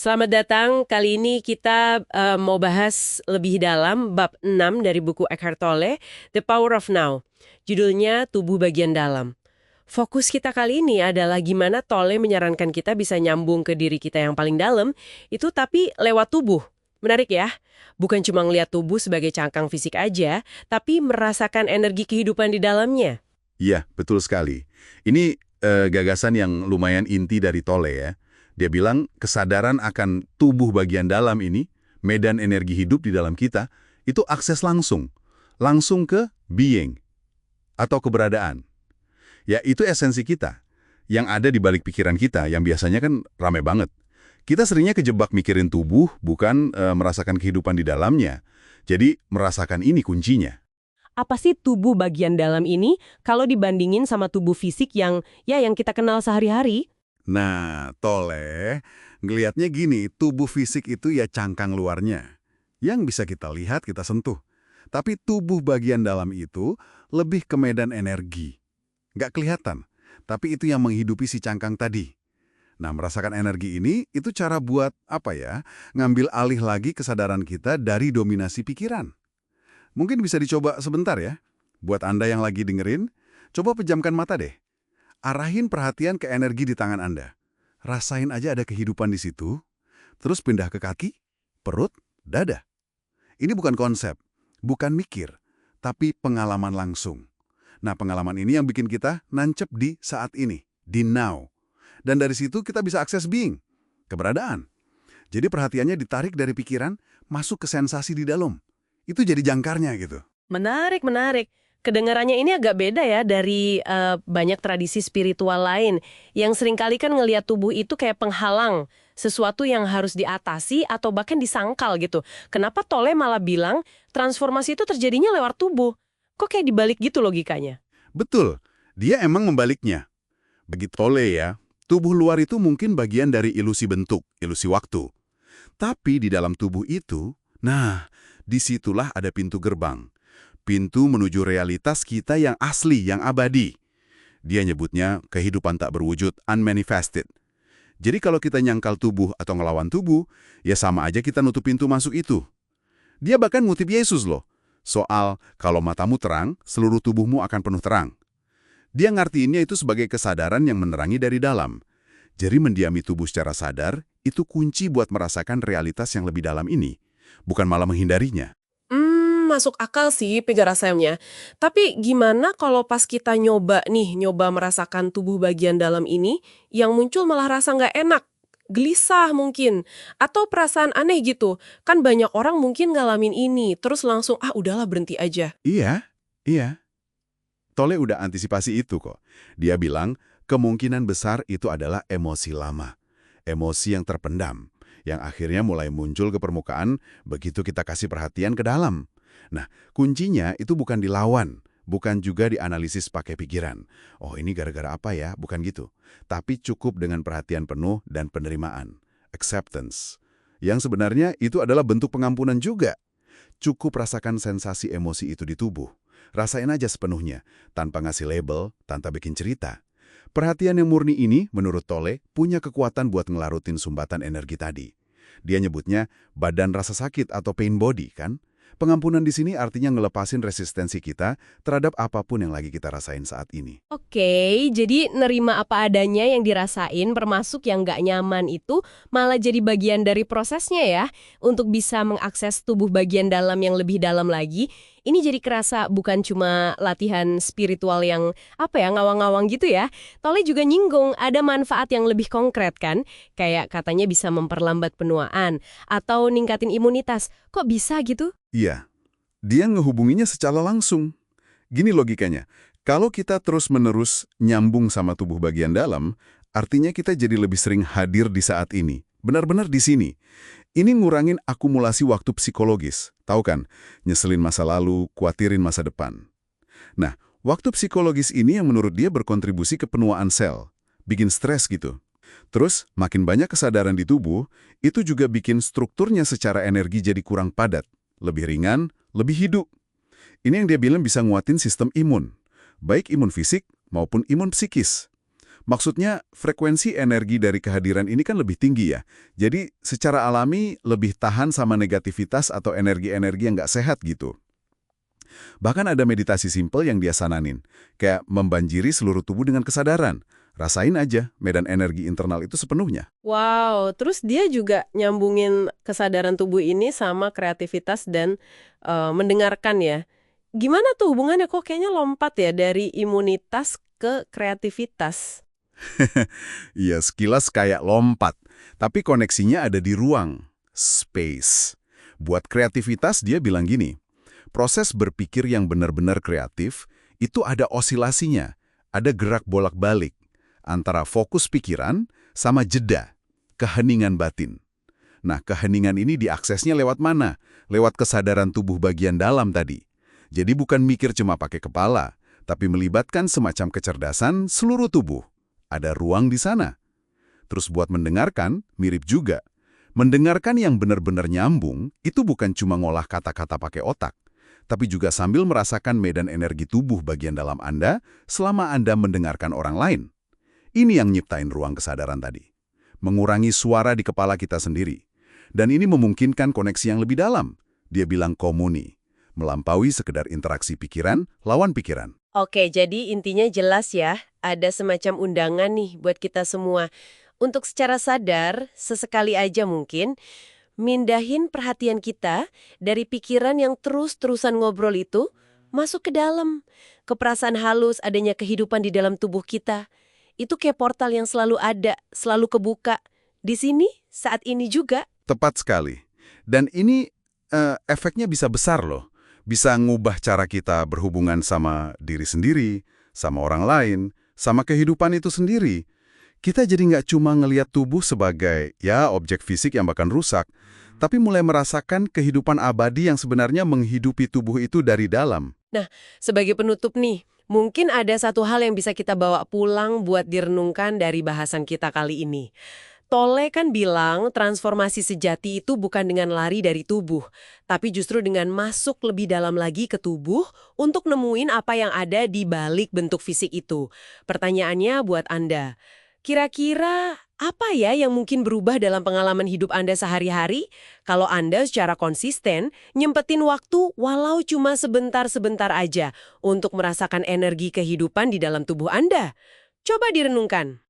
Selamat datang. Kali ini kita mau bahas lebih dalam bab 6 dari buku Eckhart Tolle, The Power of Now. Judulnya Tubuh Bagian Dalam. Fokus kita kali ini adalah gimana Tolle menyarankan kita bisa nyambung ke diri kita yang paling dalam, itu tapi lewat tubuh. Menarik ya? Bukan cuma ngeliat tubuh sebagai cangkang fisik aja, tapi merasakan energi kehidupan di dalamnya. Iya, betul sekali. Ini gagasan yang lumayan inti dari Tolle ya. Dia bilang kesadaran akan tubuh bagian dalam ini, medan energi hidup di dalam kita, itu akses langsung ke being atau keberadaan. Ya, itu esensi kita yang ada di balik pikiran kita yang biasanya kan rame banget. Kita seringnya kejebak mikirin tubuh, bukan merasakan kehidupan di dalamnya. Jadi, merasakan ini kuncinya. Apa sih tubuh bagian dalam ini kalau dibandingin sama tubuh fisik yang kita kenal sehari-hari? Nah, Tolle ngelihatnya gini, tubuh fisik itu ya cangkang luarnya, yang bisa kita lihat, kita sentuh. Tapi tubuh bagian dalam itu lebih ke medan energi. Nggak kelihatan, tapi itu yang menghidupi si cangkang tadi. Nah, merasakan energi ini, itu cara buat, ngambil alih lagi kesadaran kita dari dominasi pikiran. Mungkin bisa dicoba sebentar ya. Buat Anda yang lagi dengerin, coba pejamkan mata deh. Arahin perhatian ke energi di tangan Anda. Rasain aja ada kehidupan di situ, terus pindah ke kaki, perut, dada. Ini bukan konsep, bukan mikir, tapi pengalaman langsung. Nah, pengalaman ini yang bikin kita nancep di saat ini, di now. Dan dari situ kita bisa akses being, keberadaan. Jadi perhatiannya ditarik dari pikiran, masuk ke sensasi di dalam. Itu jadi jangkarnya gitu. Menarik, menarik. Kedengarannya ini agak beda ya dari banyak tradisi spiritual lain yang seringkali kan ngelihat tubuh itu kayak penghalang, sesuatu yang harus diatasi atau bahkan disangkal gitu. Kenapa Tolle malah bilang transformasi itu terjadinya lewat tubuh? Kok kayak dibalik gitu logikanya? Betul, dia emang membaliknya. Bagi Tolle ya, tubuh luar itu mungkin bagian dari ilusi bentuk, ilusi waktu. Tapi di dalam tubuh itu, nah, disitulah ada pintu gerbang. Pintu menuju realitas kita yang asli, yang abadi. Dia nyebutnya kehidupan tak berwujud, unmanifested. Jadi kalau kita nyangkal tubuh atau ngelawan tubuh, ya sama aja kita nutup pintu masuk itu. Dia bahkan ngutip Yesus loh. Soal, kalau matamu terang, seluruh tubuhmu akan penuh terang. Dia ngartiinnya itu sebagai kesadaran yang menerangi dari dalam. Jadi mendiami tubuh secara sadar, itu kunci buat merasakan realitas yang lebih dalam ini. Bukan malah menghindarinya. Masuk akal sih penjelasannya. Tapi gimana kalau pas kita nyoba merasakan tubuh bagian dalam ini, yang muncul malah rasa nggak enak, gelisah mungkin, atau perasaan aneh gitu. Kan banyak orang mungkin ngalamin ini, terus langsung, udahlah berhenti aja. Iya, iya. Tolle udah antisipasi itu kok. Dia bilang, kemungkinan besar itu adalah emosi lama. Emosi yang terpendam, yang akhirnya mulai muncul ke permukaan begitu kita kasih perhatian ke dalam. Nah, kuncinya itu bukan dilawan, bukan juga dianalisis pakai pikiran. Oh, ini gara-gara apa ya? Bukan gitu. Tapi cukup dengan perhatian penuh dan penerimaan. Acceptance. Yang sebenarnya itu adalah bentuk pengampunan juga. Cukup rasakan sensasi emosi itu di tubuh. Rasain aja sepenuhnya, tanpa ngasih label, tanpa bikin cerita. Perhatian yang murni ini, menurut Tolle, punya kekuatan buat ngelarutin sumbatan energi tadi. Dia nyebutnya badan rasa sakit atau pain body, kan? Pengampunan di sini artinya ngelepasin resistensi kita terhadap apapun yang lagi kita rasain saat ini. Oke, jadi nerima apa adanya yang dirasain, termasuk yang nggak nyaman itu, malah jadi bagian dari prosesnya ya, untuk bisa mengakses tubuh bagian dalam yang lebih dalam lagi. Ini jadi kerasa bukan cuma latihan spiritual yang, ngawang-ngawang gitu ya. Tolle juga nyinggung ada manfaat yang lebih konkret kan, kayak katanya bisa memperlambat penuaan, atau ningkatin imunitas. Kok bisa gitu? Iya, dia ngehubunginya secara langsung. Gini logikanya, kalau kita terus-menerus nyambung sama tubuh bagian dalam, artinya kita jadi lebih sering hadir di saat ini. Benar-benar di sini. Ini ngurangin akumulasi waktu psikologis. Tahu kan? Nyeselin masa lalu, khawatirin masa depan. Nah, waktu psikologis ini yang menurut dia berkontribusi ke penuaan sel. Bikin stres gitu. Terus, makin banyak kesadaran di tubuh, itu juga bikin strukturnya secara energi jadi kurang padat. Lebih ringan, lebih hidup. Ini yang dia bilang bisa nguatin sistem imun. Baik imun fisik maupun imun psikis. Maksudnya, frekuensi energi dari kehadiran ini kan lebih tinggi ya. Jadi, secara alami lebih tahan sama negativitas atau energi-energi yang nggak sehat gitu. Bahkan ada meditasi simpel yang dia sananin, kayak membanjiri seluruh tubuh dengan kesadaran. Rasain aja medan energi internal itu sepenuhnya. Wow, terus dia juga nyambungin kesadaran tubuh ini sama kreativitas dan mendengarkan ya. Gimana tuh hubungannya kok kayaknya lompat ya dari imunitas ke kreativitas? Iya, sekilas kayak lompat, tapi koneksinya ada di ruang, space. Buat kreativitas dia bilang gini, proses berpikir yang benar-benar kreatif itu ada osilasinya, ada gerak bolak-balik antara fokus pikiran sama jeda, keheningan batin. Nah, keheningan ini diaksesnya lewat mana? Lewat kesadaran tubuh bagian dalam tadi. Jadi bukan mikir cuma pakai kepala, tapi melibatkan semacam kecerdasan seluruh tubuh. Ada ruang di sana. Terus buat mendengarkan, mirip juga. Mendengarkan yang benar-benar nyambung, itu bukan cuma ngolah kata-kata pakai otak, tapi juga sambil merasakan medan energi tubuh bagian dalam Anda selama Anda mendengarkan orang lain. Ini yang nyiptain ruang kesadaran tadi. Mengurangi suara di kepala kita sendiri. Dan ini memungkinkan koneksi yang lebih dalam. Dia bilang komuni. Melampaui sekedar interaksi pikiran lawan pikiran. Oke, jadi intinya jelas ya, ada semacam undangan nih buat kita semua. Untuk secara sadar, sesekali aja mungkin, mindahin perhatian kita dari pikiran yang terus-terusan ngobrol itu, masuk ke dalam. Ke perasaan halus adanya kehidupan di dalam tubuh kita. Itu kayak portal yang selalu ada, selalu kebuka. Di sini, saat ini juga. Tepat sekali. Dan ini efeknya bisa besar loh. Bisa ngubah cara kita berhubungan sama diri sendiri, sama orang lain, sama kehidupan itu sendiri. Kita jadi nggak cuma ngelihat tubuh sebagai ya objek fisik yang bahkan rusak, tapi mulai merasakan kehidupan abadi yang sebenarnya menghidupi tubuh itu dari dalam. Nah, sebagai penutup nih, mungkin ada satu hal yang bisa kita bawa pulang buat direnungkan dari bahasan kita kali ini. Tolle kan bilang transformasi sejati itu bukan dengan lari dari tubuh, tapi justru dengan masuk lebih dalam lagi ke tubuh untuk nemuin apa yang ada di balik bentuk fisik itu. Pertanyaannya buat Anda, kira-kira apa ya yang mungkin berubah dalam pengalaman hidup Anda sehari-hari kalau Anda secara konsisten nyempetin waktu walau cuma sebentar-sebentar aja untuk merasakan energi kehidupan di dalam tubuh Anda? Coba direnungkan.